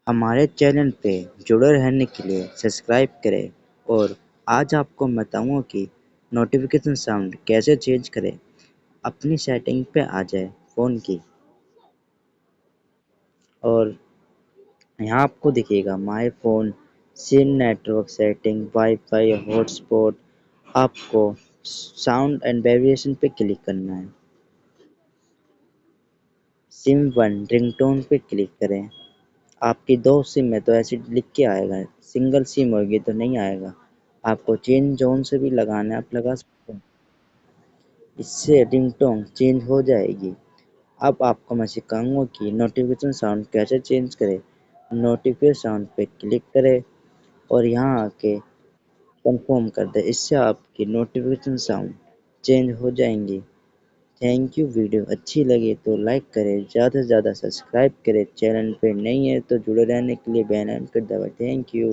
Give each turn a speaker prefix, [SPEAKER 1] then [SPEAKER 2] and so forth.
[SPEAKER 1] ہمارے چینل پہ جڑے رہنے کے لیے سبسکرائب کریں اور آج آپ کو بتاؤں کہ نوٹیفیکیشن ساؤنڈ کیسے چینج کریں۔ اپنی سیٹنگ پہ آ جائے فون کی اور یہاں آپ کو دکھے گا my phone, SIM network setting, wifi, hotspot. آپ کو ساؤنڈ اینڈ ویریشن پہ کلک کرنا ہے۔ سم 1 رنگ ٹون پہ کلک کریں۔ آپ کی 2 سم ہے تو ایسے لکھ کے آئے گا، سنگل سم ہوگی تو نہیں آئے گا۔ آپ کو چینج زون سے بھی لگانا ہے، آپ لگا سکتے ہیں، اس سے رنگ ٹون چینج ہو جائے گی۔ اب آپ کو میں سکھاؤں گا کہ نوٹیفیکیشن ساؤنڈ کیسے چینج کرے۔ نوٹیفیکیشن ساؤنڈ پہ کلک کرے اور یہاں آ کے کنفرم کر دیں، اس سے آپ کی نوٹیفیکیشن ساؤنڈ چینج ہو جائیں گی۔ Thank you. ویڈیو اچھی لگے تو لائک کریں، زیادہ سے زیادہ سبسکرائب کریں، چینل پہ نہیں ہے تو جڑے رہنے کے لیے بیل آئکن دبائیں۔ Thank you.